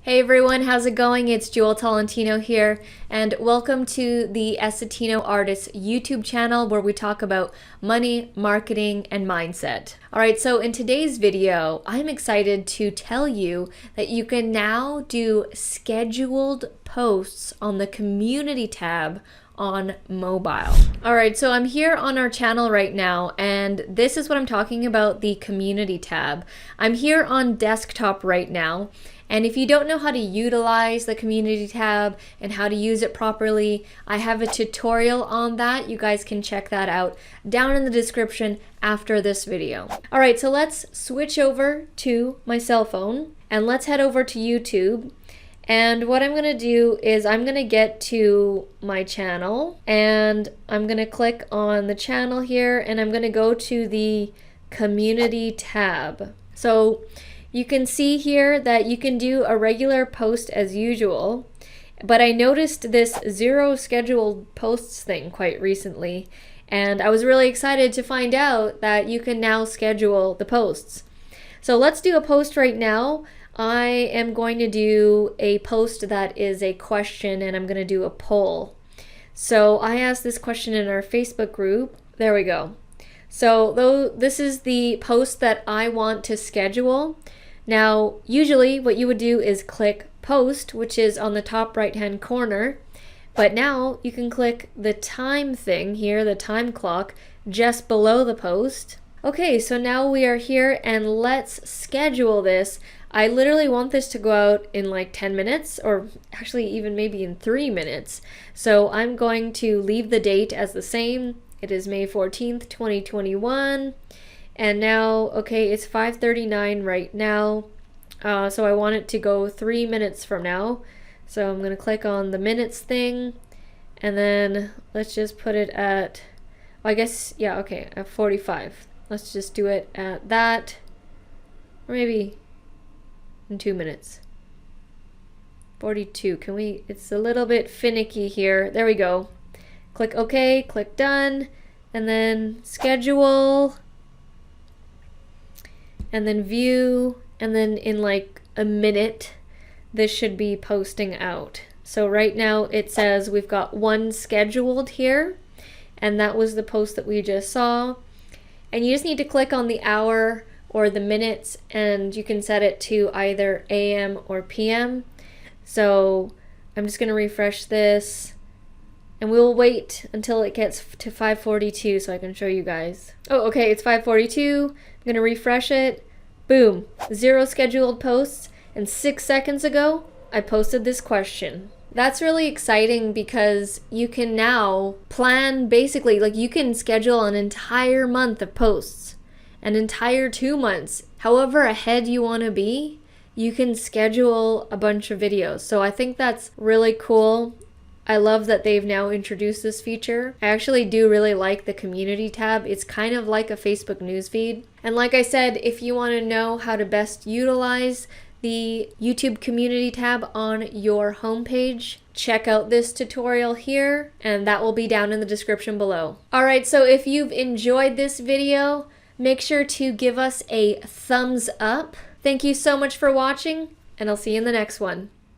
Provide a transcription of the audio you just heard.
Hey everyone, how's it going? It's Jewel Tolentino here, and welcome to the essetinoartists YouTube channel where we talk about money, marketing, and mindset. Alright, so in today's video, I'm excited to tell you that you can now do scheduled posts on the community tab on mobile. Alright, so I'm here on our channel right now, and this is what I'm talking about, the community tab. I'm here on desktop right now. And if you don't know how to utilize the community tab and how to use it properly, I have a tutorial on that. You guys can check that out down in the description after this video. All right, so let's switch over to my cell phone and let's head over to YouTube. And what I'm gonna do is I'm gonna get to my channel and I'm gonna click on the channel here and I'm gonna go to the community tab. So you can see here that you can do a regular post as usual, but I noticed this 0 scheduled posts thing quite recently, and I was really excited to find out that you can now schedule the posts. So let's do a post right now. I am going to do a post that is a question, and I'm going to do a poll. So I asked this question in our Facebook group. There we go. So this is the post that I want to schedule. Now, usually what you would do is click post, which is on the top right hand corner, but now you can click the time thing here, the time clock, just below the post. Okay, so now we are here and let's schedule this. I literally want this to go out in like 10 minutes, or actually even maybe in 3 minutes. So I'm going to leave the date as the same. It is May 14th, 2021. And now, okay, it's 5:39 right now, so I want it to go 3 minutes from now. So I'm going to click on the minutes thing, and then let's just put it at, well, I guess, yeah, okay, at 45. Let's just do it at that, or maybe in 2 minutes. 42, can we, it's a little bit finicky here. There we go. Click OK, click done, and then schedule. And then view, and then in like a minute, this should be posting out. So right now it says we've got 1 scheduled here, and that was the post that we just saw. And you just need to click on the hour or the minutes, and you can set it to either AM or PM. So I'm just gonna refresh this, and we'll wait until it gets to 5:42 so I can show you guys. Oh, okay, it's 5:42. I'm gonna refresh it. Boom, 0 scheduled posts, and 6 seconds ago, I posted this question. That's really exciting because you can now plan, basically, like you can schedule an entire month of posts, an entire 2 months, however ahead you want to be, you can schedule a bunch of videos. So I think that's really cool. I love that they've now introduced this feature. I actually do really like the community tab. It's kind of like a Facebook newsfeed. And like I said, if you want to know how to best utilize the YouTube community tab on your homepage, check out this tutorial here, and that will be down in the description below. Alright, so if you've enjoyed this video, make sure to give us a thumbs up. Thank you so much for watching, and I'll see you in the next one.